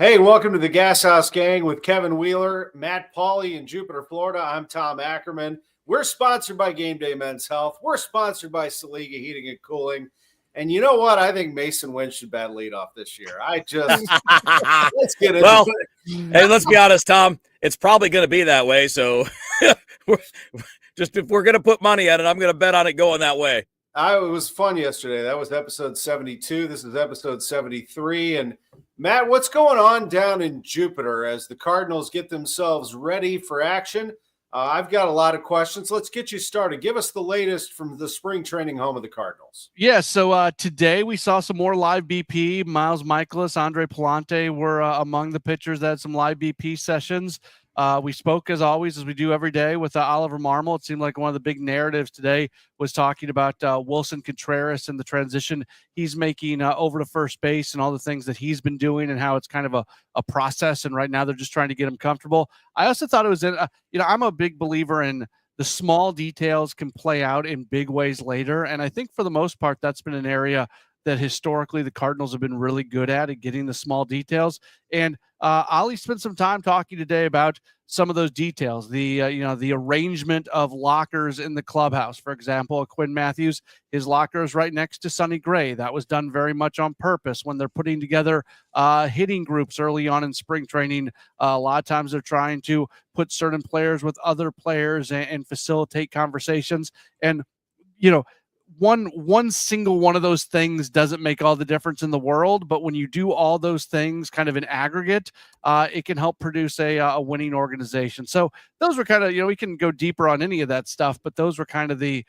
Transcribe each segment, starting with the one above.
Hey, welcome to the Gashouse Gang with Kevin Wheeler, Matt Pauley in Jupiter, Florida. I'm Tom Ackerman. We're sponsored by Game Day Men's Health. We're sponsored by Saliga Heating and Cooling. And you know what? I think Mason Wentz should bat leadoff this year. Let's get into Well, it. hey, let's be honest, Tom. It's probably going to be that way. So just if we're going to put money at it, I'm going to bet on it going that way. It was fun yesterday. That was episode 72. This is episode 73. And Matt, what's going on down in Jupiter as the Cardinals get themselves ready for action? I've got a lot of questions. Let's get you started. Give us the latest from the spring training home of the Cardinals. Yeah, so today we saw some more live BP. Miles Michaelis, Andre Palante were among the pitchers that had some live BP sessions. We spoke, as always, as we do every day, with Oliver Marmol. It seemed like one of the big narratives today was talking about Wilson Contreras and the transition he's making over to first base and all the things that he's been doing and how it's kind of a process. And right now they're just trying to get him comfortable. I also thought it was, I'm a big believer in the small details can play out in big ways later. And I think for the most part, that's been an area that historically the Cardinals have been really good at getting the small details. And Ollie spent some time talking today about some of those details, the arrangement of lockers in the clubhouse. For example, Quinn Matthews, his locker is right next to Sonny Gray. That was done very much on purpose when they're putting together hitting groups early on in spring training. A lot of times they're trying to put certain players with other players and facilitate conversations. And, one single one of those things doesn't make all the difference in the world, but when you do all those things kind of in aggregate, it can help produce a winning organization. So those were kind of, we can go deeper on any of that stuff, but those were kind of the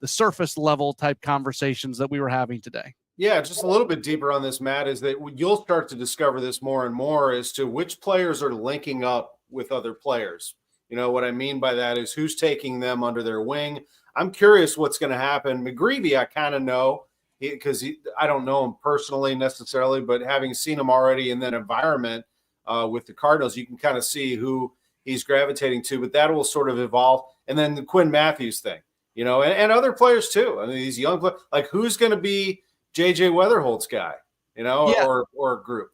surface level type conversations that we were having today. Yeah, just a little bit deeper on this, Matt, is that you'll start to discover this more and more as to which players are linking up with other players. What I mean by that is who's taking them under their wing. I'm curious what's going to happen. McGreevy, I kind of know because I don't know him personally necessarily, but having seen him already in that environment with the Cardinals, you can kind of see who he's gravitating to, but that will sort of evolve. And then the Quinn Matthews thing, and other players too. I mean, these young players, like who's going to be JJ Weatherholt's guy, or group.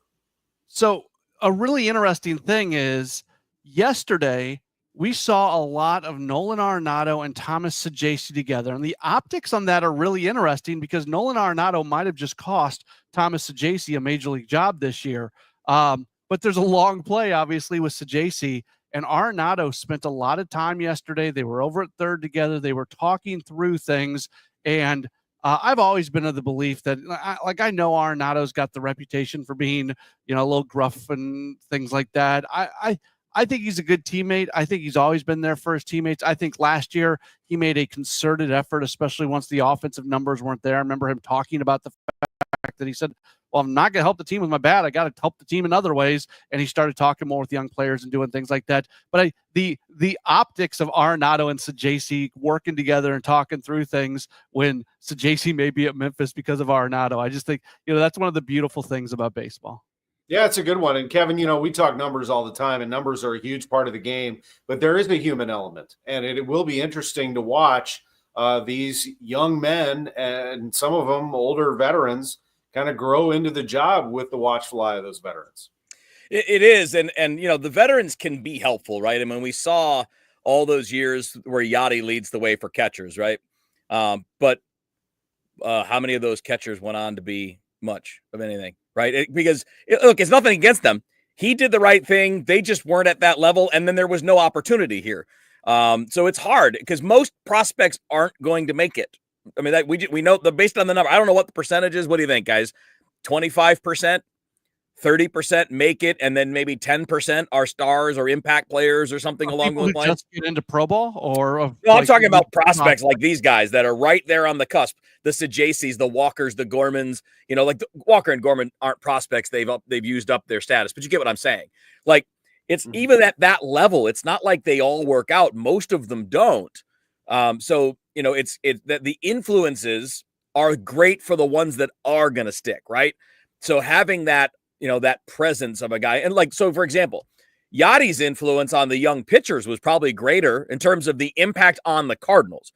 So a really interesting thing is yesterday, we saw a lot of Nolan Arenado and Thomas Saggese together. And the optics on that are really interesting because Nolan Arenado might have just cost Thomas Saggese a major league job this year. But there's a long play, obviously, with Saggese. And Arenado spent a lot of time yesterday. They were over at third together. They were talking through things. And I've always been of the belief that, I know Arenado's got the reputation for being, a little gruff and things like that. I think he's a good teammate. I think he's always been there for his teammates. I think last year he made a concerted effort, especially once the offensive numbers weren't there. I remember him talking about the fact that he said, well, I'm not going to help the team with my bat. I got to help the team in other ways. And he started talking more with young players and doing things like that. But the optics of Arenado and Saggese working together and talking through things when Saggese may be at Memphis because of Arenado, I just think, that's one of the beautiful things about baseball. Yeah, it's a good one. And Kevin, we talk numbers all the time, and numbers are a huge part of the game, but there is a human element, and it will be interesting to watch these young men and some of them older veterans kind of grow into the job with the watchful eye of those veterans. It is. And the veterans can be helpful, right? I mean, we saw all those years where Yachty leads the way for catchers, right? But how many of those catchers went on to be much of anything? Right. Because look, it's nothing against them. He did the right thing. They just weren't at that level. And then there was no opportunity here. So it's hard because most prospects aren't going to make it. I mean, that we know based on the number. I don't know what the percentage is. What do you think, guys? 25%, 30% make it, and then maybe 10% are stars or impact players or something along those lines. Just get into pro ball, or no, I'm talking about prospects like these guys that are right there on the cusp. The Saggeses, the Walkers, the Gormans. Like Walker and Gorman aren't prospects. They've used up their status, but you get what I'm saying. Like it's even at that level. It's not like they all work out. Most of them don't. So it's that the influences are great for the ones that are going to stick, right? So having that. That presence of a guy. And so for example, Yachty's influence on the young pitchers was probably greater in terms of the impact on the Cardinals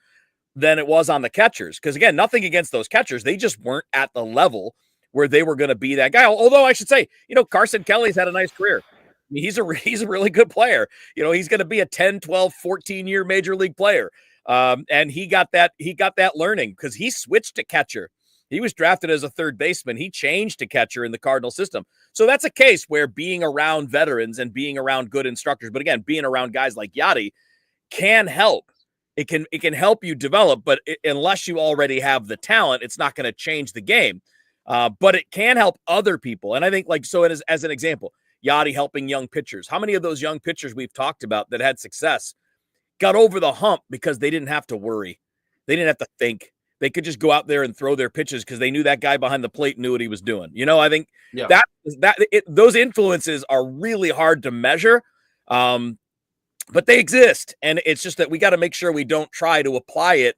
than it was on the catchers. Because again, nothing against those catchers. They just weren't at the level where they were going to be that guy. Although I should say, Carson Kelly's had a nice career. I mean, he's a really good player. He's going to be a 10, 12, 14-year major league player. And he got that learning because he switched to catcher. He was drafted as a third baseman. He changed to catcher in the Cardinal system. So that's a case where being around veterans and being around good instructors, but again, being around guys like Yadi can help. It can help you develop, but unless you already have the talent, it's not going to change the game. But it can help other people. And I think as an example, Yadi helping young pitchers. How many of those young pitchers we've talked about that had success got over the hump because they didn't have to worry. They didn't have to think. They could just go out there and throw their pitches because they knew that guy behind the plate knew what he was doing. I think those influences are really hard to measure, but they exist. And it's just that we got to make sure we don't try to apply it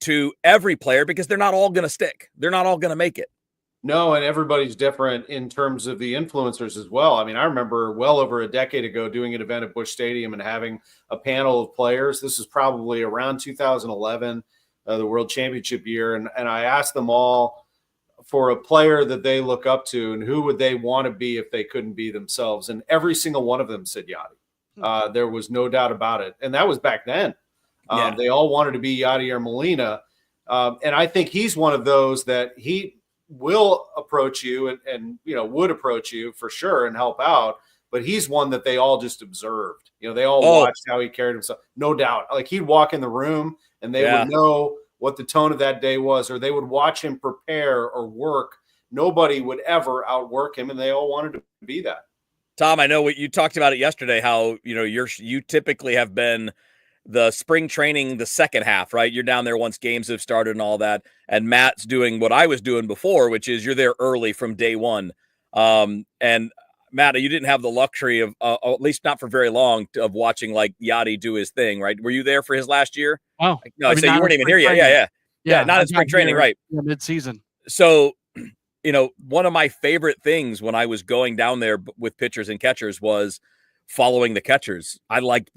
to every player because they're not all going to stick. They're not all going to make it. No, and everybody's different in terms of the influencers as well. I mean, I remember well over a decade ago doing an event at Busch Stadium and having a panel of players. This is probably around 2011. The World Championship year. And I asked them all for a player that they look up to and who would they want to be if they couldn't be themselves. And every single one of them said Yadi. There was no doubt about it. And that was back then. They all wanted to be Yadi or Molina. And I think he's one of those that he will approach you and would approach you for sure and help out. But he's one that they all just observed. They all watched how he carried himself. No doubt. Like he'd walk in the room and they would know what the tone of that day was, or they would watch him prepare or work. Nobody would ever outwork him, and they all wanted to be that. Tom, I know what you talked about it yesterday, how, you typically have been the spring training, the second half, right? You're down there once games have started and all that. And Matt's doing what I was doing before, which is you're there early from day one. And Matt, you didn't have the luxury of, at least not for very long, of watching like Yadi do his thing, right? Were you there for his last year? Oh, no, so you weren't even here yet. Yeah, not in spring training, right? Mid-season. So, one of my favorite things when I was going down there with pitchers and catchers was following the catchers. I liked,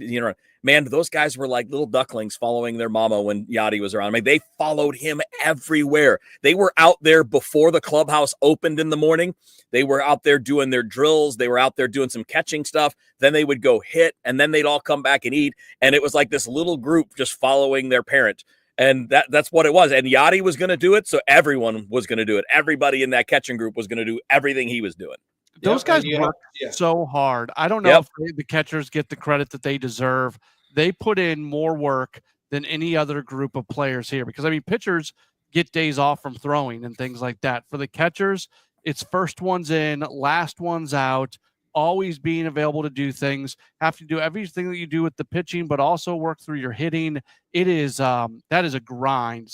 man, those guys were like little ducklings following their mama when Yadi was around. I mean, they followed him everywhere. They were out there before the clubhouse opened in the morning. They were out there doing their drills. They were out there doing some catching stuff. Then they would go hit, and then they'd all come back and eat. And it was like this little group just following their parent. And that's what it was. And Yadi was going to do it, so everyone was going to do it. Everybody in that catching group was going to do everything he was doing. Those guys work so hard. I don't know if the catchers get the credit that they deserve. They put in more work than any other group of players here because, pitchers get days off from throwing and things like that. For the catchers, it's first one's in, last one's out, always being available to do things, have to do everything that you do with the pitching, but also work through your hitting. It is that is a grind.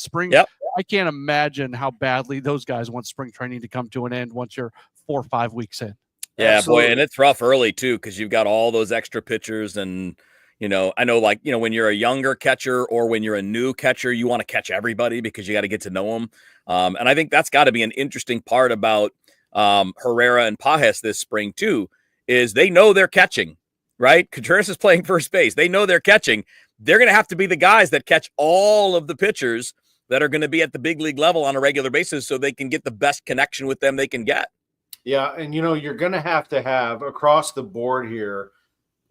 I can't imagine how badly those guys want spring training to come to an end once you're 4 or 5 weeks in. Yeah, absolutely. Boy, and it's rough early too because you've got all those extra pitchers and I know when you're a younger catcher or when you're a new catcher, you want to catch everybody because you got to get to know them. And I think that's got to be an interesting part about Herrera and Pajes this spring too, is they know they're catching, right? Contreras is playing first base. They know they're catching. They're going to have to be the guys that catch all of the pitchers that are going to be at the big league level on a regular basis so they can get the best connection with them they can get. Yeah, and you're going to have across the board here,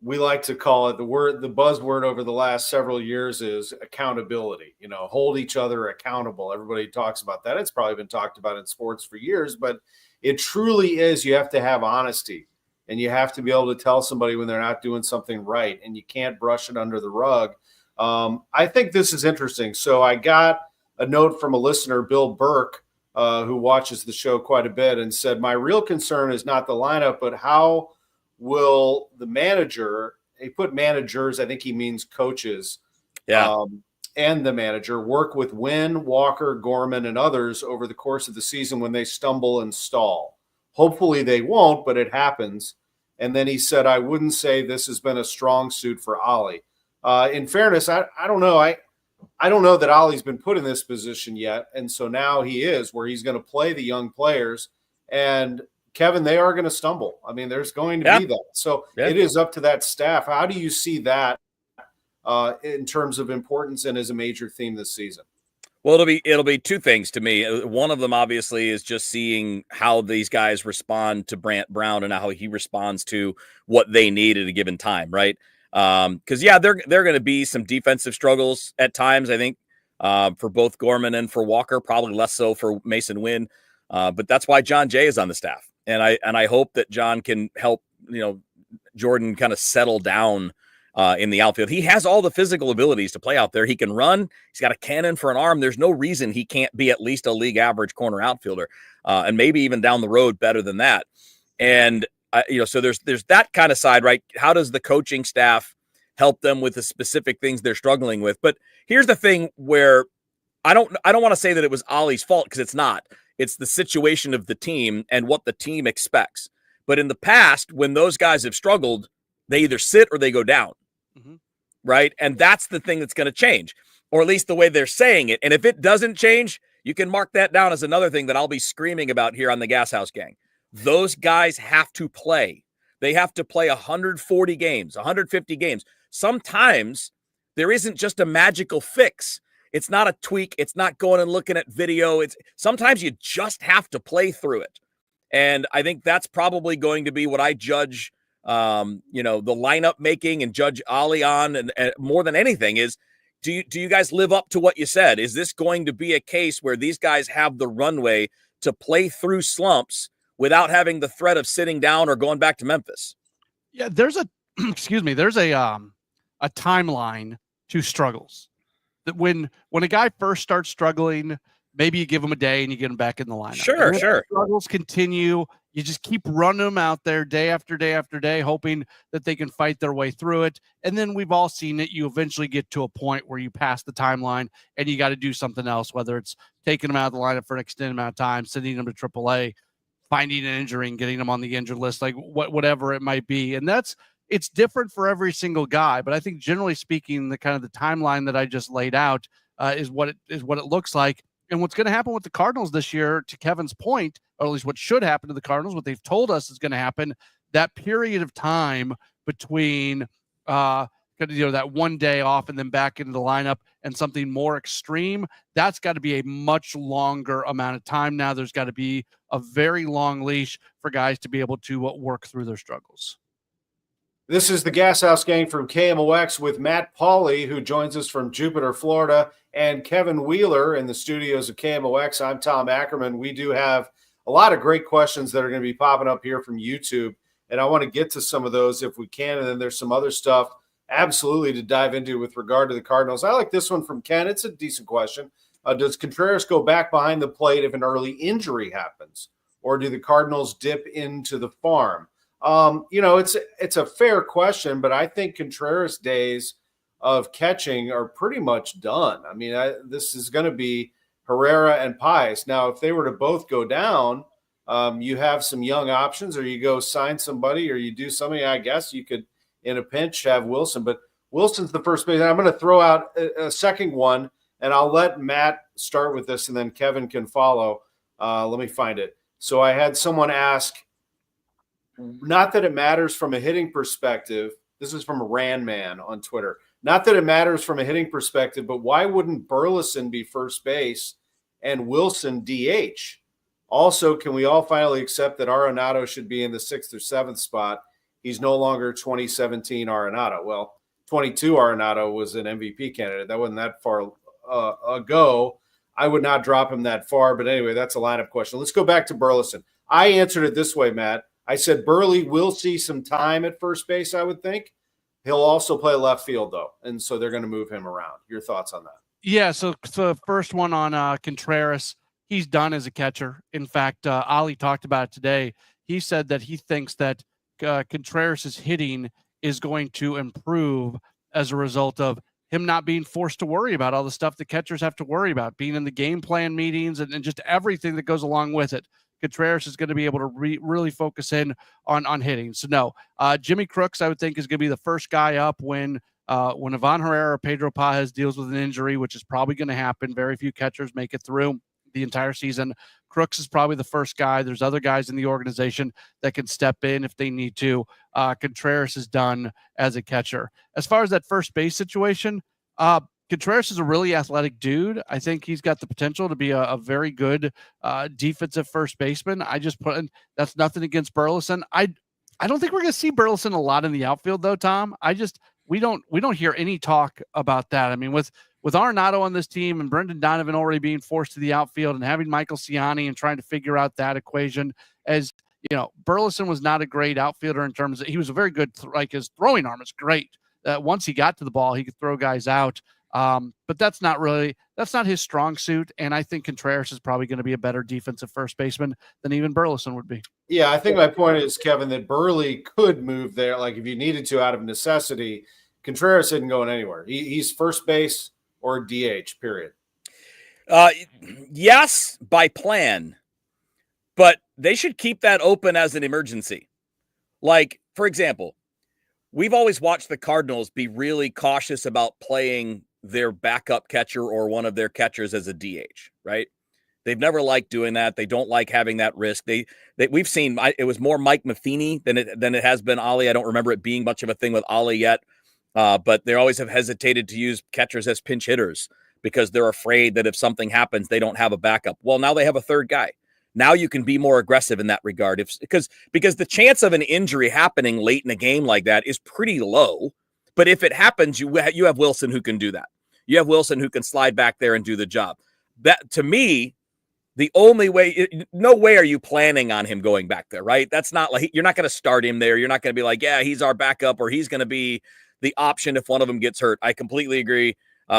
we like to call it the buzzword over the last several years is accountability. Hold each other accountable. Everybody talks about that. It's probably been talked about in sports for years, but it truly is. You have to have honesty, and you have to be able to tell somebody when they're not doing something right, and you can't brush it under the rug. I think this is interesting. So I got a note from a listener, Bill Burke, who watches the show quite a bit, and said, my real concern is not the lineup, but how will the manager, he put managers, I think he means coaches, and the manager work with Wynn, Walker, Gorman, and others over the course of the season when they stumble and stall. Hopefully they won't, but it happens. And then he said, I wouldn't say this has been a strong suit for Ollie. In fairness, I don't know. I don't know that Ollie's been put in this position yet. And so now he is, where he's going to play the young players. And Kevin, they are going to stumble. There's going to be that. So it is up to that staff. How do you see that in terms of importance and as a major theme this season? Well, it'll be two things to me. One of them obviously is just seeing how these guys respond to Brant Brown and how he responds to what they need at a given time, right? Because they're going to be some defensive struggles at times. I think for both Gorman and for Walker, probably less so for Mason Wynn. But that's why John Jay is on the staff, and I hope that John can help Jordan kind of settle down in the outfield. He has all the physical abilities to play out there. He can run. He's got a cannon for an arm. There's no reason he can't be at least a league average corner outfielder, and maybe even down the road better than that. And so there's that kind of side, right? How does the coaching staff help them with the specific things they're struggling with? But here's the thing where I don't want to say that it was Ollie's fault, because it's not. It's the situation of the team and what the team expects. But in the past, when those guys have struggled, they either sit or they go down. Mm-hmm. Right. And that's the thing that's going to change, or at least the way they're saying it. And if it doesn't change, you can mark that down as another thing that I'll be screaming about here on the Gashouse Gang. Those guys have to play. They have to play 140 games, 150 games. Sometimes there isn't just a magical fix. It's not a tweak. It's not going and looking at video. Sometimes you just have to play through it. And I think that's probably going to be what I judge the lineup making and judge Ollie on, and more than anything is, do you guys live up to what you said? Is this going to be a case where these guys have the runway to play through slumps without having the threat of sitting down or going back to Memphis? Yeah, there's a timeline to struggles. That when a guy first starts struggling, maybe you give him a day and you get him back in the lineup. Sure. Struggles continue. You just keep running them out there day after day after day, hoping that they can fight their way through it. And then we've all seen it. You eventually get to a point where you pass the timeline and you got to do something else, whether it's taking them out of the lineup for an extended amount of time, sending them to AAA, finding an injury and getting them on the injured list, like whatever it might be. And it's different for every single guy. But I think generally speaking, the kind of the timeline that I just laid out is what it looks like. And what's going to happen with the Cardinals this year, to Kevin's point, or at least what should happen to the Cardinals, what they've told us is going to happen, that period of time between that one day off and then back into the lineup and something more extreme, that's got to be a much longer amount of time now. There's got to be a very long leash for guys to be able to work through their struggles. This is the Gashouse Gang from KMOX with Matt Pauley, who joins us from Jupiter, Florida, and Kevin Wheeler in the studios of KMOX. I'm Tom Ackerman. We do have a lot of great questions that are going to be popping up here from YouTube, and I want to get to some of those if we can, and then there's some other stuff absolutely to dive into with regard to the Cardinals. I like this one from Ken. It's a decent question. Does Contreras go back behind the plate if an early injury happens, or do the Cardinals dip into the farm? It's a fair question, but I think Contreras' days of catching are pretty much done. I mean, this is going to be Herrera and Pius. Now, if they were to both go down, you have some young options, or you go sign somebody, or you do something. I guess you could, in a pinch, have Wilson. But Wilson's the first base. And I'm going to throw out a second one, and I'll let Matt start with this, and then Kevin can follow. Let me find it. So I had someone ask, not that it matters from a hitting perspective. This is from Ranman on Twitter. Not that it matters from a hitting perspective, but why wouldn't Burleson be first base and Wilson DH? Also, can we all finally accept that Arenado should be in the 6th or 7th spot? He's no longer 2017 Arenado. Well, 22 Arenado was an MVP candidate. That wasn't that far ago. I would not drop him that far. But anyway, that's a lineup question. Let's go back to Burleson. I answered it this way, Matt. I said Burley will see some time at first base, I would think. He'll also play left field, though, and so they're going to move him around. Your thoughts on that? Yeah, so the first one on Contreras, he's done as a catcher. In fact, Ollie talked about it today. He said that he thinks that Contreras' hitting is going to improve as a result of him not being forced to worry about all the stuff that catchers have to worry about, being in the game plan meetings and just everything that goes along with it. Contreras is going to be able to really focus in on hitting. So no, Jimmy Crooks, I would think, is going to be the first guy up when Ivan Herrera or Pedro Pajes deals with an injury, which is probably going to happen. Very few catchers make it through the entire season. Crooks is probably the first guy. There's other guys in the organization that can step in if they need to. Contreras is done as a catcher. As far as that first base situation, Contreras is a really athletic dude. I think he's got the potential to be a very good defensive first baseman. I just put in, that's nothing against Burleson. I don't think we're going to see Burleson a lot in the outfield though, Tom. We don't hear any talk about that. I mean, with Arenado on this team and Brendan Donovan already being forced to the outfield and having Michael Ciani and trying to figure out that equation, as you know, Burleson was not a great outfielder in terms of, he was a very good, like his throwing arm is great. Once he got to the ball, he could throw guys out. But that's not his strong suit. And I think Contreras is probably going to be a better defensive first baseman than even Burleson would be. Yeah, I think my point is, Kevin, that Burley could move there. Like if you needed to out of necessity, Contreras isn't going anywhere. He's first base or DH, period. Yes, by plan, but they should keep that open as an emergency. Like, for example, we've always watched the Cardinals be really cautious about playing their backup catcher or one of their catchers as a DH, right? They've never liked doing that. They don't like having that risk. We've seen it was more Mike Matheny than it has been Ollie. I don't remember it being much of a thing with Ollie yet, but they always have hesitated to use catchers as pinch hitters because they're afraid that if something happens, they don't have a backup. Well, now they have a third guy. Now you can be more aggressive in that regard, because the chance of an injury happening late in a game like that is pretty low. But if it happens, you have Wilson who can do that. You have Wilson who can slide back there and do the job. That, to me, the only way, no way are you planning on him going back there, right? That's not like, you're not going to start him there. You're not going to be like, yeah, he's our backup, or he's going to be the option if one of them gets hurt. I completely agree.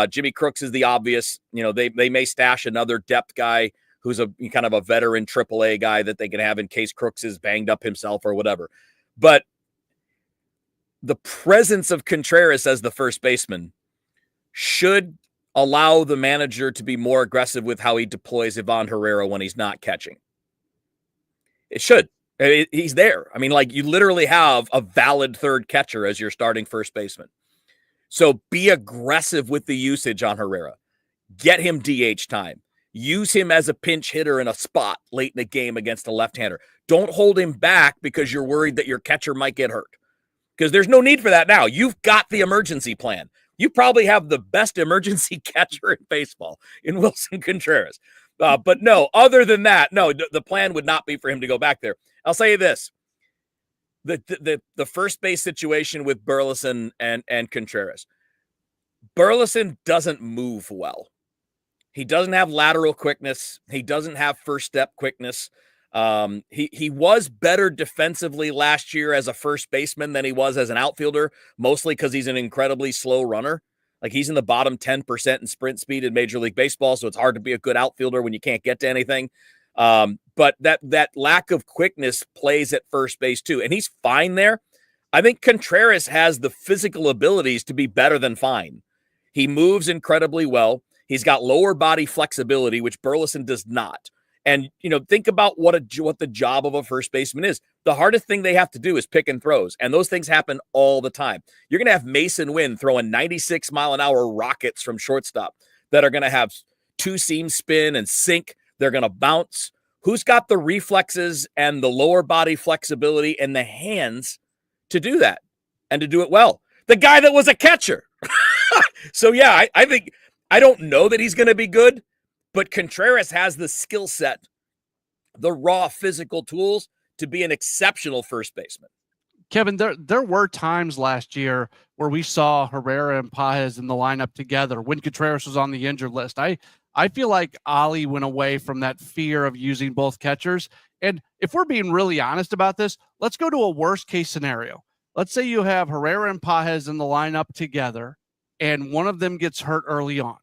Jimmy Crooks is the obvious. They may stash another depth guy who's a kind of a veteran AAA guy that they can have in case Crooks is banged up himself or whatever. But the presence of Contreras as the first baseman should allow the manager to be more aggressive with how he deploys Ivan Herrera when he's not catching. It should. He's there. I mean, like, you literally have a valid third catcher as your starting first baseman. So be aggressive with the usage on Herrera. Get him DH time. Use him as a pinch hitter in a spot late in the game against a left-hander. Don't hold him back because you're worried that your catcher might get hurt, because there's no need for that now. You've got the emergency plan. You probably have the best emergency catcher in baseball in Wilson Contreras. But no, other than that, no, the plan would not be for him to go back there. I'll say this. The first base situation with Burleson and Contreras. Burleson doesn't move well. He doesn't have lateral quickness. He doesn't have first step quickness. He was better defensively last year as a first baseman than he was as an outfielder, mostly because he's an incredibly slow runner. Like, he's in the bottom 10% in sprint speed in Major League Baseball, so it's hard to be a good outfielder when you can't get to anything. But that lack of quickness plays at first base too, and he's fine there. I think Contreras has the physical abilities to be better than fine. He moves incredibly well. He's got lower body flexibility, which Burleson does not. And, think about what the job of a first baseman is. The hardest thing they have to do is pick and throws, and those things happen all the time. You're going to have Mason Wynn throwing 96-mile-an-hour rockets from shortstop that are going to have two-seam spin and sink. They're going to bounce. Who's got the reflexes and the lower body flexibility and the hands to do that and to do it well? The guy that was a catcher. So, yeah, I think – I don't know that he's going to be good, but Contreras has the skill set, the raw physical tools to be an exceptional first baseman. Kevin, there were times last year where we saw Herrera and Paez in the lineup together when Contreras was on the injured list. I feel like Ollie went away from that fear of using both catchers. And if we're being really honest about this, let's go to a worst case scenario. Let's say you have Herrera and Paez in the lineup together and one of them gets hurt early on.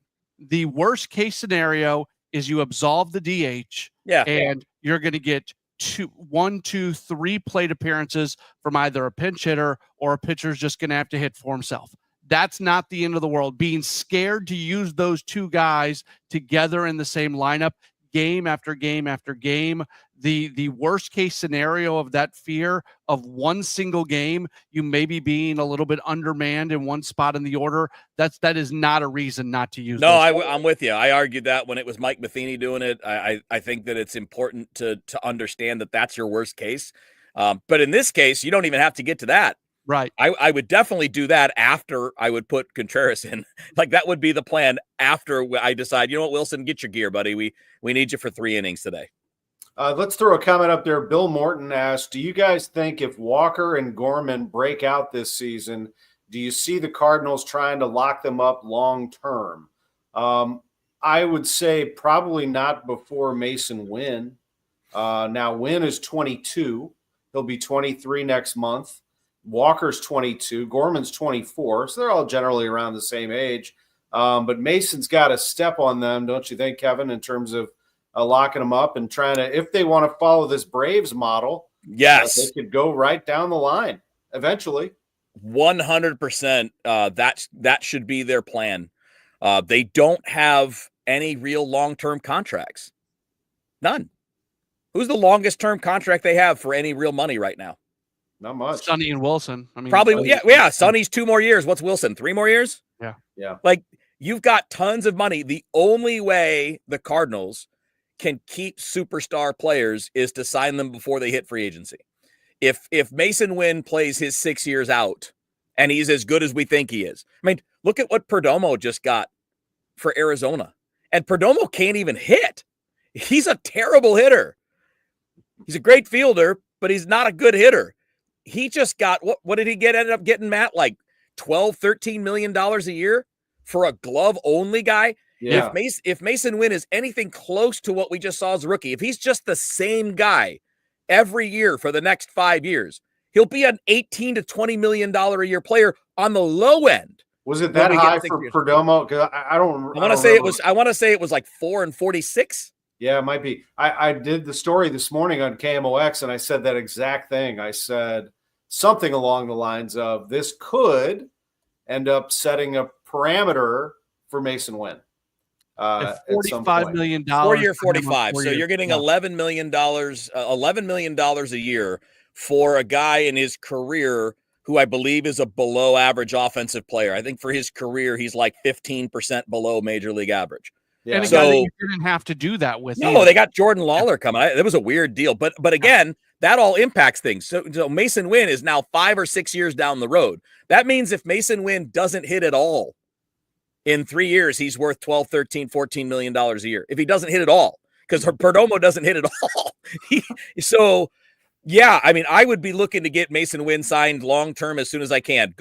The worst case scenario is you absolve the DH, and you're going to get 1, 2, 3 plate appearances from either a pinch hitter or a pitcher's just going to have to hit for himself. That's not the end of the world. Being scared to use those two guys together in the same lineup, game after game after game, the worst case scenario of that fear of one single game, you maybe being a little bit undermanned in one spot in the order, that is not a reason not to use. No, I'm with you. I argued that when it was Mike Matheny doing it. I think that it's important to understand that that's your worst case. But in this case, you don't even have to get to that. Right. I would definitely do that after I would put Contreras in. Like that would be the plan after I decide, you know what, Wilson, get your gear, buddy. We need you for 3 innings today. Let's throw a comment up there. Bill Morton asked, do you guys think if Walker and Gorman break out this season, do you see the Cardinals trying to lock them up long term? I would say probably not before Mason Wynn. Now, Wynn is 22. He'll be 23 next month. Walker's 22. Gorman's 24. So they're all generally around the same age. But Mason's got a step on them, don't you think, Kevin, in terms of locking them up and trying to, if they want to follow this Braves model, yes, they could go right down the line eventually. 100%. That should be their plan. They don't have any real long-term contracts. None. Who's the longest term contract they have for any real money right now? Not much. Sonny and Wilson. I mean, probably, yeah. Sonny's 2 more years. What's Wilson? 3 more years? Yeah. Like, you've got tons of money. The only way the Cardinals can keep superstar players is to sign them before they hit free agency. If Mason Wynn plays his 6 years out and he's as good as we think he is, I mean, look at what Perdomo just got for Arizona. And Perdomo can't even hit. He's a terrible hitter. He's a great fielder, but he's not a good hitter. He just got, what did he get? Ended up getting, Matt, like $12, $13 million a year for a glove-only guy? Yeah. If Mason Wynn is anything close to what we just saw as a rookie, if he's just the same guy every year for the next 5 years, he'll be an $18 to $20 million a year player on the low end. Was it that high for Perdomo? Because I want to say it was like 4 and 46. Yeah, it might be. I did the story this morning on KMOX, and I said that exact thing. I said something along the lines of, this could end up setting a parameter for Mason Wynn. $45 million. 4 year 45. So you're getting $11 million a year for a guy in his career who I believe is a below average offensive player. I think for his career, he's like 15% below major league average. Yeah. And a guy that you didn't have to do that with. No, they got Jordan Lawler coming. It was a weird deal. But again, that all impacts things. So Mason Wynn is now 5 or 6 years down the road. That means if Mason Wynn doesn't hit at all in 3 years, he's worth $12, $13, $14 million a year. If he doesn't hit at all, because Perdomo doesn't hit at all. Yeah, I mean, I would be looking to get Mason Wynn signed long-term as soon as I can.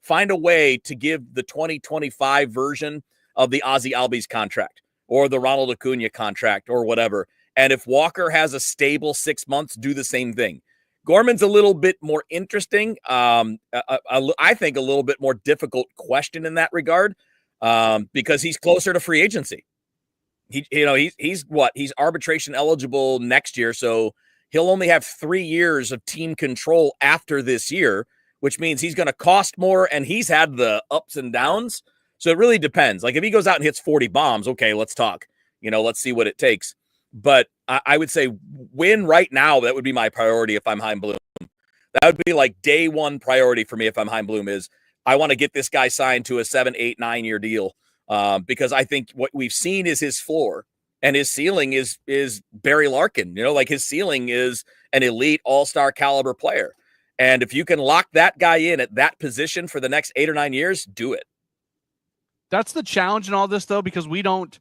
Find a way to give the 2025 version of the Ozzie Albies contract or the Ronald Acuna contract or whatever. And if Walker has a stable 6 months, do the same thing. Gorman's a little bit more interesting. I think a little bit more difficult question in that regard because he's closer to free agency. He's arbitration eligible next year. So he'll only have 3 years of team control after this year, which means he's going to cost more, and he's had the ups and downs. So it really depends. Like if he goes out and hits 40 bombs, okay, let's talk. Let's see what it takes. But I would say win right now. That would be my priority if I'm Chaim Bloom. That would be like day one priority for me if I'm Chaim Bloom is I want to get this guy signed to a 7, 8, 9 year deal because I think what we've seen is his floor. And his ceiling is Barry Larkin. Like his ceiling is an elite all-star caliber player. And if you can lock that guy in at that position for the next 8 or 9 years, do it. That's the challenge in all this, though, because we don't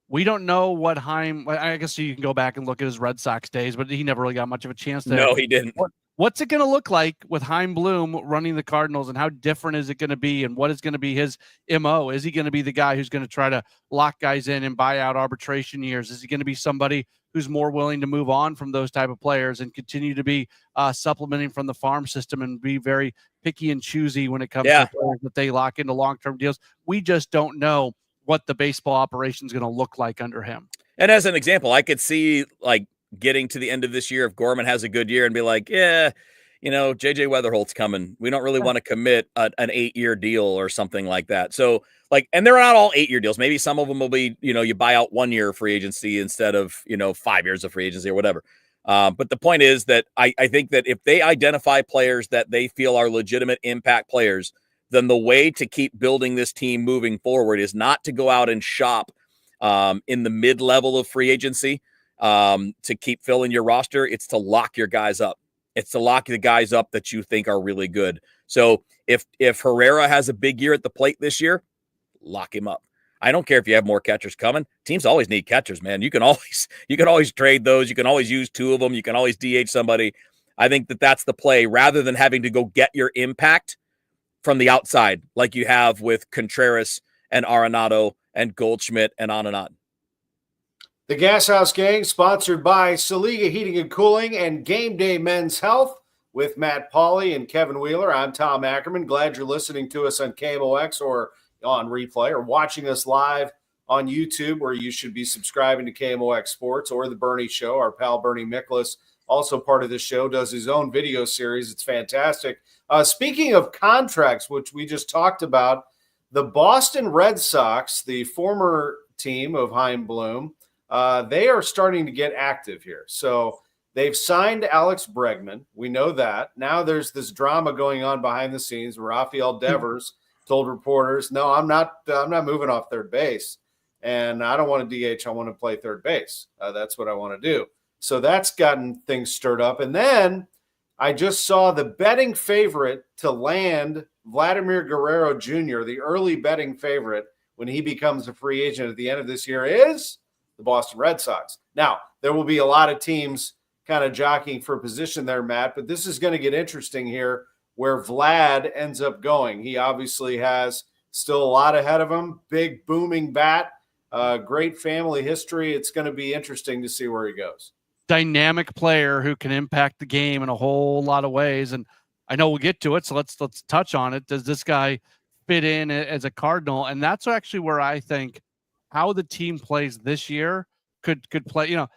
know what Chaim. I guess you can go back and look at his Red Sox days, but he never really got much of a chance there. No, he didn't. What's it going to look like with Chaim Bloom running the Cardinals, and how different is it going to be, and what is going to be his MO? Is he going to be the guy who's going to try to lock guys in and buy out arbitration years? Is he going to be somebody who's more willing to move on from those type of players and continue to be supplementing from the farm system and be very picky and choosy when it comes to players that they lock into long-term deals? We just don't know what the baseball operation is going to look like under him. And as an example, I could see like getting to the end of this year if Gorman has a good year and be like, JJ Weatherholt's coming. We don't really want to commit an 8-year deal or something like that. So and they're not all 8-year deals. Maybe some of them will be, you buy out 1 year free agency instead of, 5 years of free agency or whatever. But the point is that I think that if they identify players that they feel are legitimate impact players, then the way to keep building this team moving forward is not to go out and shop in the mid-level of free agency to keep filling your roster. It's to lock your guys up. It's to lock the guys up that you think are really good. So if Herrera has a big year at the plate this year, lock him up. I don't care if you have more catchers coming. Teams always need catchers, man. You can always trade those. You can always use two of them. You can always DH somebody. I think that's the play rather than having to go get your impact from the outside like you have with Contreras and Arenado and Goldschmidt and on and on. The Gashouse Gang, sponsored by Saliga Heating and Cooling and Game Day Men's Health with Matt Pauley and Kevin Wheeler. I'm Tom Ackerman. Glad you're listening to us on KMOX or on replay or watching us live on YouTube, where you should be subscribing to KMOX Sports or The Bernie Show. Our pal Bernie Miklasz, also part of this show, does his own video series. It's fantastic. Speaking of contracts, which we just talked about, the Boston Red Sox, the former team of Chaim Bloom, they are starting to get active here. So they've signed Alex Bregman. We know that. Now there's this drama going on behind the scenes. Rafael Devers told reporters, no, I'm not moving off third base. And I don't want to DH. I want to play third base. That's what I want to do. So that's gotten things stirred up. And then I just saw the betting favorite to land Vladimir Guerrero Jr., the early betting favorite when he becomes a free agent at the end of this year, is the Boston Red Sox. Now, there will be a lot of teams kind of jockeying for position there, Matt, but this is going to get interesting here where Vlad ends up going. He obviously has still a lot ahead of him, big booming bat, great family history. It's going to be interesting to see where he goes. Dynamic player who can impact the game in a whole lot of ways. And I know we'll get to it, so let's touch on it. Does this guy fit in as a Cardinal? And that's actually where I think how the team plays this year could play. You know,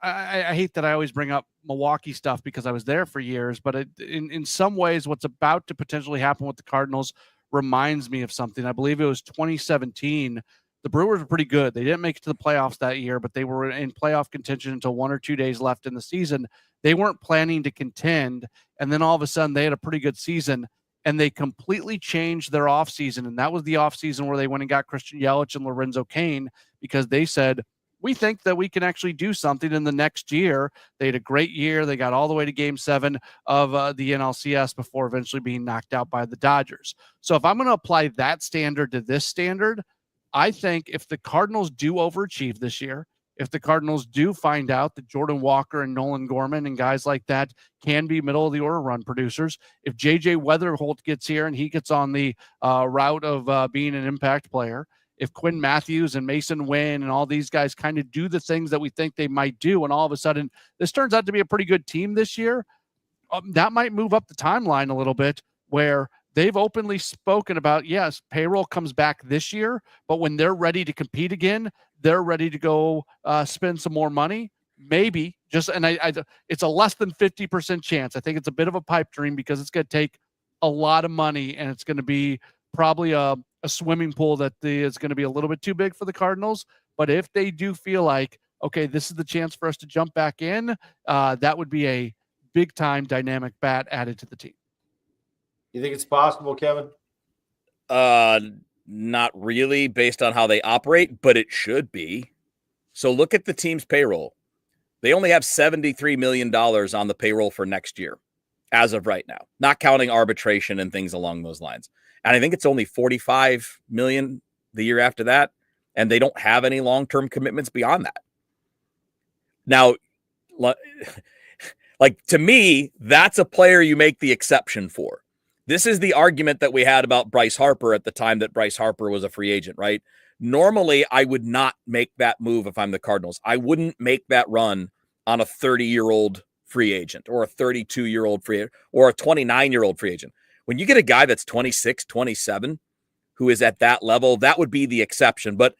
I hate that I always bring up Milwaukee stuff because I was there for years, but in some ways what's about to potentially happen with the Cardinals reminds me of something. I believe it was 2017. The Brewers were pretty good. They didn't make it to the playoffs that year, but they were in playoff contention until 1 or 2 days left in the season. They weren't planning to contend, and then all of a sudden they had a pretty good season, and they completely changed their offseason, and that was the offseason where they went and got Christian Yelich and Lorenzo Cain because they said, we think that we can actually do something in the next year. They had a great year. They got all the way to Game 7 of the NLCS before eventually being knocked out by the Dodgers. So if I'm going to apply that standard to this standard, I think if the Cardinals do overachieve this year, if the Cardinals do find out that Jordan Walker and Nolan Gorman and guys like that can be middle of the order run producers, if J.J. Weatherholt gets here and he gets on the route of being an impact player, if Quinn Matthews and Mason Wynn and all these guys kind of do the things that we think they might do, and all of a sudden this turns out to be a pretty good team this year, that might move up the timeline a little bit where they've openly spoken about, yes, payroll comes back this year, but when they're ready to compete again, they're ready to go spend some more money. Maybe just, and it's a less than 50% chance. I think it's a bit of a pipe dream because it's going to take a lot of money and it's going to be probably a swimming pool that is going to be a little bit too big for the Cardinals. But if they do feel like, okay, this is the chance for us to jump back in, that would be a big time dynamic bat added to the team. You think it's possible, Kevin? Not really based on how they operate, but it should be. So look at the team's payroll. They only have $73 million on the payroll for next year as of right now, not counting arbitration and things along those lines. And I think it's only $45 million the year after that. And they don't have any long-term commitments beyond that. Now, like to me, that's a player you make the exception for. This is the argument that we had about Bryce Harper at the time that Bryce Harper was a free agent, right? Normally, I would not make that move if I'm the Cardinals. I wouldn't make that run on a 30-year-old free agent or a 32-year-old free agent or a 29-year-old free agent. When you get a guy that's 26, 27, who is at that level, that would be the exception. But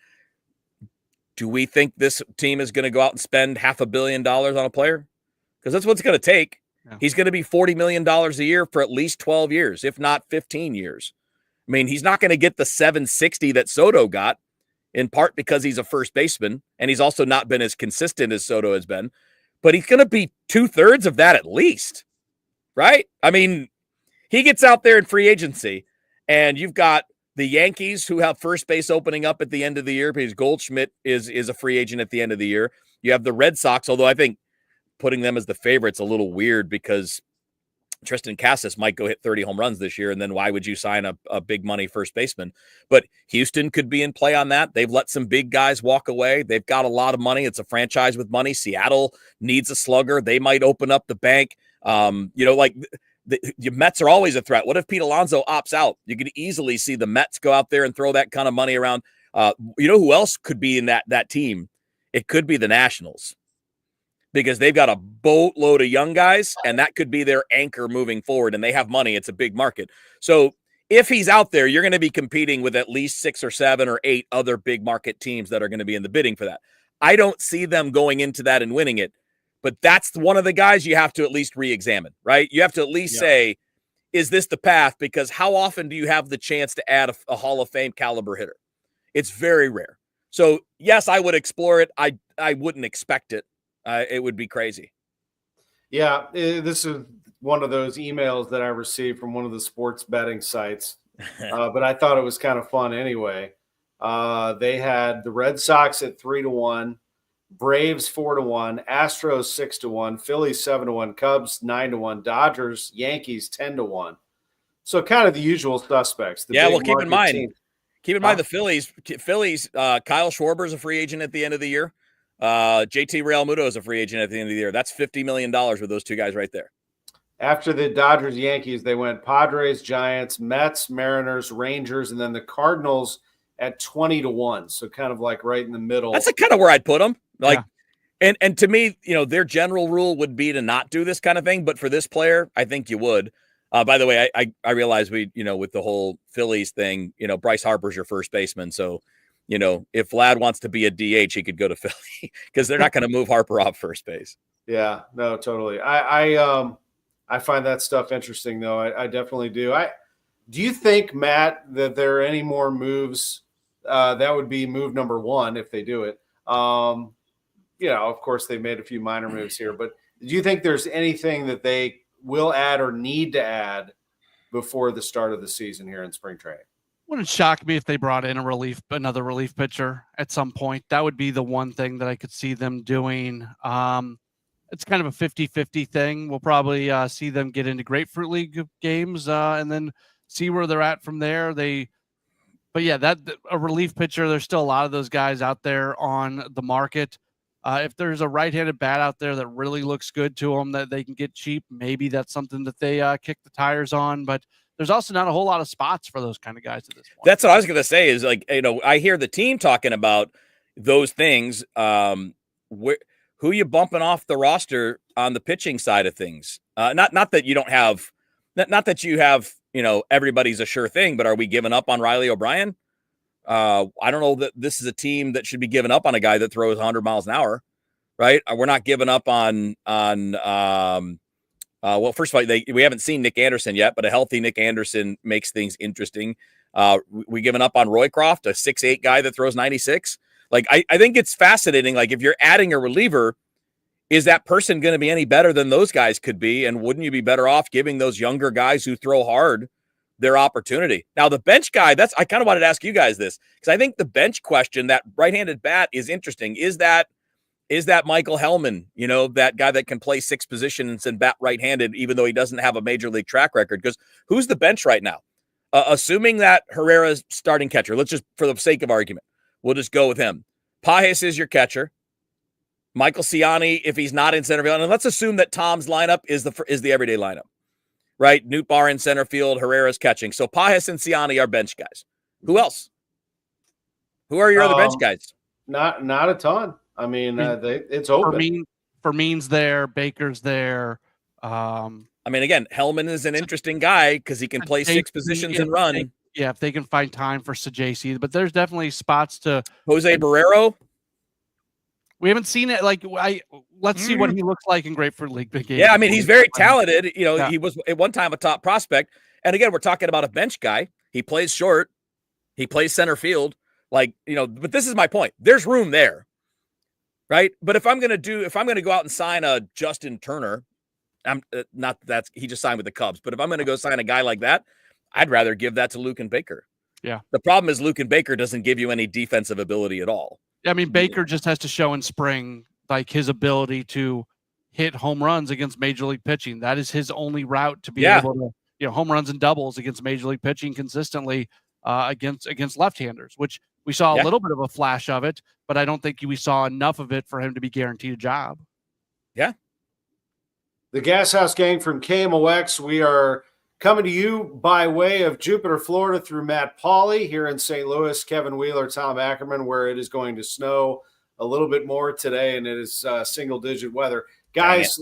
do we think this team is going to go out and spend $500 million on a player? Because that's what it's going to take. Yeah. He's going to be $40 million a year for at least 12 years, if not 15 years. I mean, he's not going to get the $760 that Soto got, in part because he's a first baseman, and he's also not been as consistent as Soto has been. But he's going to be 2/3 of that at least, right? I mean, he gets out there in free agency, and you've got the Yankees who have first base opening up at the end of the year because Goldschmidt is a free agent at the end of the year. You have the Red Sox, although I think putting them as the favorites a little weird because Tristan Cassis might go hit 30 home runs this year, and then why would you sign a big money first baseman? But Houston could be in play on that. They've let some big guys walk away. They've got a lot of money. It's a franchise with money. Seattle needs a slugger. They might open up the bank. The Mets are always a threat. What if Pete Alonso opts out? You could easily see the Mets go out there and throw that kind of money around. Who else could be in that team? It could be the Nationals, because they've got a boatload of young guys, and that could be their anchor moving forward, and they have money. It's a big market. So if he's out there, you're going to be competing with at least 6 or 7 or 8 other big market teams that are going to be in the bidding for that. I don't see them going into that and winning it, but that's one of the guys you have to at least re-examine, right? You have to at least say, is this the path? Because how often do you have the chance to add a Hall of Fame caliber hitter? It's very rare. So yes, I would explore it. I wouldn't expect it. It would be crazy. Yeah, this is one of those emails that I received from one of the sports betting sites, but I thought it was kind of fun anyway. They had the Red Sox at 3-1, Braves 4-1, Astros 6-1, Phillies 7-1, Cubs 9-1, Dodgers, Yankees 10-1. So kind of the usual suspects. Keep in mind the Phillies. Kyle Schwarber is a free agent at the end of the year. JT Realmuto is a free agent at the end of the year. That's $50 million with those two guys right there. After the Dodgers, Yankees, they went Padres, Giants, Mets, Mariners, Rangers, and then the Cardinals at 20-1. So kind of like right in the middle. That's kind of where I'd put them. And to me, their general rule would be to not do this kind of thing. But for this player, I think you would. By the way, I realize with the whole Phillies thing, Bryce Harper's your first baseman. So, if Vlad wants to be a DH, he could go to Philly because they're not going to move Harper off first base. Yeah, no, totally. I find that stuff interesting, though. I definitely do. Do you think, Matt, that there are any more moves? That would be move number 1 if they do it. Of course, they made a few minor moves here, but do you think there's anything that they will add or need to add before the start of the season here in spring training? Wouldn't shock me if they brought in another relief pitcher at some point. That would be the one thing that I could see them doing. It's kind of a 50-50 thing. We'll probably see them get into Grapefruit League games and then see where they're at from there. A relief pitcher, there's still a lot of those guys out there on the market. If there's a right-handed bat out there that really looks good to them that they can get cheap, maybe that's something that they kick the tires on. But there's also not a whole lot of spots for those kind of guys at this point. That's what I was going to say is I hear the team talking about those things. Who you bumping off the roster on the pitching side of things? Not that you don't have, not that you have, everybody's a sure thing, but are we giving up on Riley O'Brien? I don't know that this is a team that should be giving up on a guy that throws 100 miles an hour, right? We're not giving up on first of all, we haven't seen Nick Anderson yet, but a healthy Nick Anderson makes things interesting. We giving up on Roycroft, a 6'8" guy that throws 96. I think it's fascinating. If you're adding a reliever, is that person going to be any better than those guys could be? And wouldn't you be better off giving those younger guys who throw hard their opportunity? Now, the bench guy, I kind of wanted to ask you guys this, because I think the bench question, that right-handed bat, is interesting. Is that Michael Hellman, that guy that can play 6 positions and bat right-handed, even though he doesn't have a major league track record? Because who's the bench right now? Assuming that Herrera's starting catcher, let's just, for the sake of argument, we'll just go with him. Pajes is your catcher. Michael Ciani, if he's not in center field, and let's assume that Tom's lineup is the everyday lineup, right? Newt Barr in center field, Herrera's catching. So Pajes and Ciani are bench guys. Who else? Who are your other bench guys? Not a ton. I mean, it's open. Fermin's there, Baker's there. Again, Hellman is an interesting guy because he can play 6 positions and run. If they can find time for Sajasi, but there's definitely spots to Jose Barrero. We haven't seen it. Let's see what he looks like in Grapefruit League big game. Yeah, he's very talented. He was at one time a top prospect. And again, we're talking about a bench guy. He plays short. He plays center field. But this is my point. There's room there, right? But if I'm going to go out and sign a Justin Turner, he just signed with the Cubs. But if I'm going to go sign a guy like that, I'd rather give that to Luken Baker. Yeah. The problem is Luken Baker doesn't give you any defensive ability at all. Baker just has to show in spring, his ability to hit home runs against Major League pitching. That is his only route to be able to, home runs and doubles against Major League pitching consistently against left-handers, which we saw a little bit of a flash of it, but I don't think we saw enough of it for him to be guaranteed a job. Yeah. The Gashouse gang from KMOX. We are coming to you by way of Jupiter, Florida through Matt Pauley here in St. Louis, Kevin Wheeler, Tom Ackerman, where it is going to snow a little bit more today, and it is single-digit weather. Guys,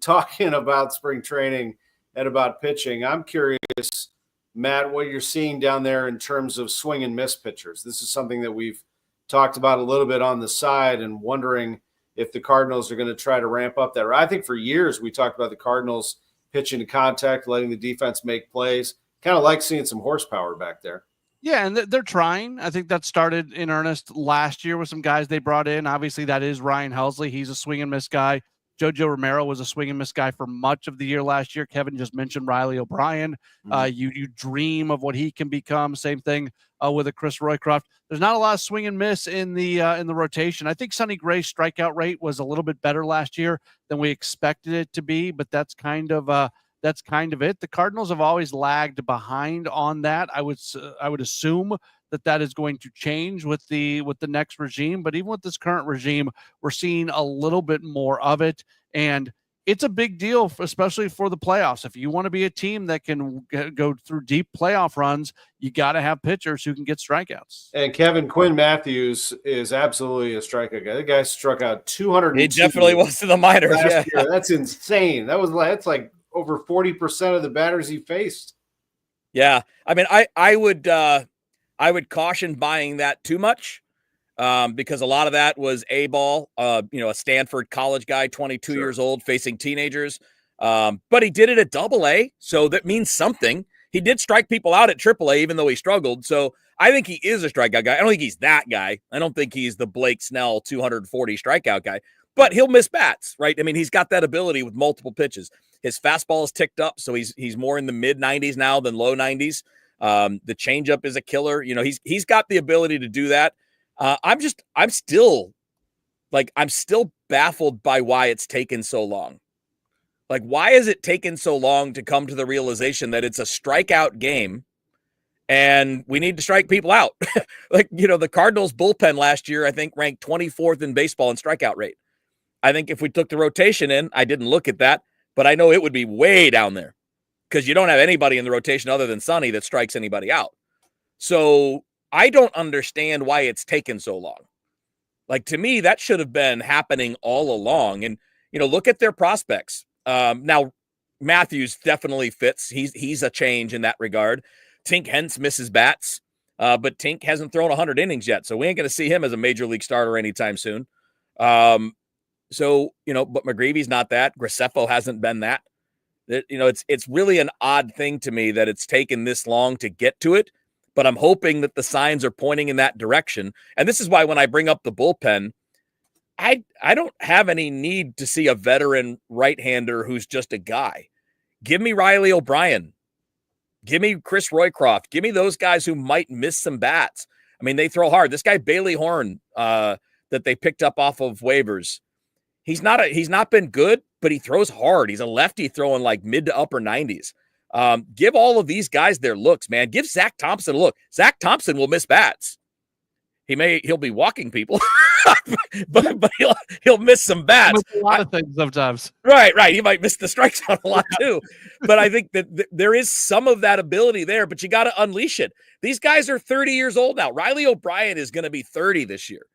talking about spring training and about pitching, I'm curious, Matt, what you're seeing down there in terms of swing and miss pitchers. This is something that we've talked about a little bit on the side and wondering if the Cardinals are going to try to ramp up that. I think for years we talked about the Cardinals pitching to contact, letting the defense make plays. Kind of like seeing some horsepower back there. Yeah, and they're trying. I think that started in earnest last year with some guys they brought in. Obviously, that is Ryan Helsley. He's a swing and miss guy. Jojo Romero was a swing and miss guy for much of the year last year. Kevin just mentioned Riley O'Brien. You dream of what he can become. Same thing with a Chris Roycroft. There's not a lot of swing and miss in the rotation. I think Sonny Gray's strikeout rate was a little bit better last year than we expected it to be, but that's kind of it. The Cardinals have always lagged behind on that. I would assume that is going to change with the next regime, but even with this current regime, we're seeing a little bit more of it, and it's a big deal, especially for the playoffs. If you want to be a team that can go through deep playoff runs, you got to have pitchers who can get strikeouts. And Kevin Quinn Matthews is absolutely a strikeout guy. The guy struck out 200. He definitely was to the minors. Last year. That's insane. That's like over 40% of the batters he faced. Yeah, I mean, I would caution buying that too much because a lot of that was A-ball, a Stanford college guy, 22 years old, facing teenagers. But he did it at Double-A, so that means something. He did strike people out at Triple-A, even though he struggled. So I think he is a strikeout guy. I don't think he's that guy. I don't think he's the Blake Snell 240 strikeout guy. But he'll miss bats, right? I mean, he's got that ability with multiple pitches. His fastball is ticked up, so he's more in the mid-90s now than low 90s. The changeup is a killer. He's got the ability to do that. I'm still baffled by why it's taken so long. Like, why is it taken so long to come to the realization that it's a strikeout game and we need to strike people out? The Cardinals bullpen last year, I think, ranked 24th in baseball in strikeout rate. I think if we took the rotation in, I didn't look at that, but I know it would be way down there. Because you don't have anybody in the rotation other than Sonny that strikes anybody out. So I don't understand why it's taken so long. Like, to me, that should have been happening all along. And, look at their prospects. Now, Matthews definitely fits. He's a change in that regard. Tink Hence misses bats, but Tink hasn't thrown 100 innings yet. So we ain't going to see him as a major league starter anytime soon. But McGreevy's not that. Graceffo hasn't been that. It's really an odd thing to me that it's taken this long to get to it, but I'm hoping that the signs are pointing in that direction. And this is why when I bring up the bullpen, I don't have any need to see a veteran right-hander who's just a guy. Give me Riley O'Brien. Give me Chris Roycroft. Give me those guys who might miss some bats. I mean, they throw hard. This guy, Bailey Horn, that they picked up off of waivers, he's not been good, but he throws hard. He's a lefty throwing like mid to upper 90s. Give all of these guys their looks, man. Give Zach Thompson a look. Zach Thompson will miss bats. He'll be walking people, but he'll miss some bats. A lot of things sometimes. Right. He might miss the strike zone a lot too. But I think that there is some of that ability there, but you got to unleash it. These guys are 30 years old now. Riley O'Brien is going to be 30 this year.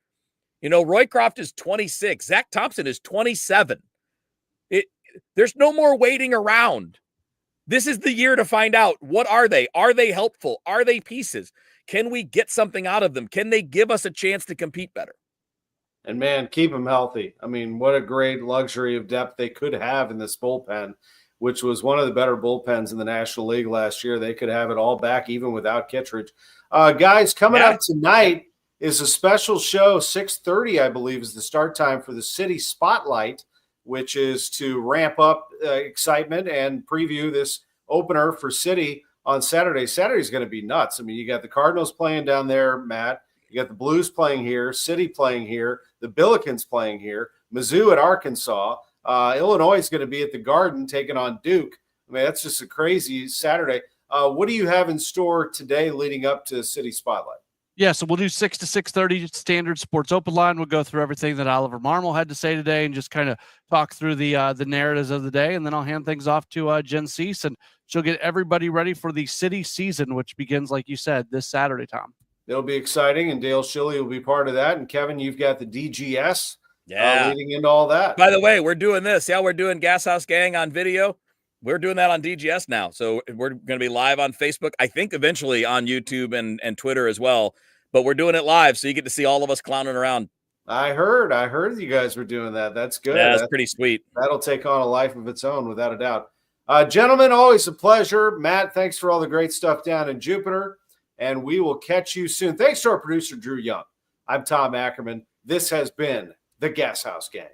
Roycroft is 26. Zach Thompson is 27. There's no more waiting around. This is the year to find out, what are they? Are they helpful? Are they pieces? Can we get something out of them? Can they give us a chance to compete better? And, man, keep them healthy. I mean, what a great luxury of depth they could have in this bullpen, which was one of the better bullpens in the National League last year. They could have it all back even without Kittredge. Guys, coming up tonight is a special show. 6:30, I believe, is the start time for the City Spotlight, which is to ramp up excitement and preview this opener for City on Saturday. Saturday's going to be nuts. I mean, you got the Cardinals playing down there, Matt. You got the Blues playing here, City playing here, the Billikens playing here, Mizzou at Arkansas. Illinois is going to be at the Garden taking on Duke. I mean, that's just a crazy Saturday. What do you have in store today leading up to City Spotlight? Yeah, so we'll do 6 to 6:30 standard sports open line. We'll go through everything that Oliver Marmol had to say today and just kind of talk through the narratives of the day. And then I'll hand things off to Jen Cease, and she'll get everybody ready for the City season, which begins, like you said, this Saturday, Tom. It'll be exciting, and Dale Schilly will be part of that. And Kevin, you've got the DGS leading into all that. By the way, we're doing this. Yeah, we're doing Gashouse Gang on video. We're doing that on DGS now. So we're going to be live on Facebook. I think eventually on YouTube and Twitter as well. But we're doing it live, so you get to see all of us clowning around. I heard you guys were doing that. That's good. Yeah, that's pretty sweet. That'll take on a life of its own, without a doubt. Gentlemen, always a pleasure. Matt, thanks for all the great stuff down in Jupiter, and we will catch you soon. Thanks to our producer, Drew Young. I'm Tom Ackerman. This has been the Gashouse Gang.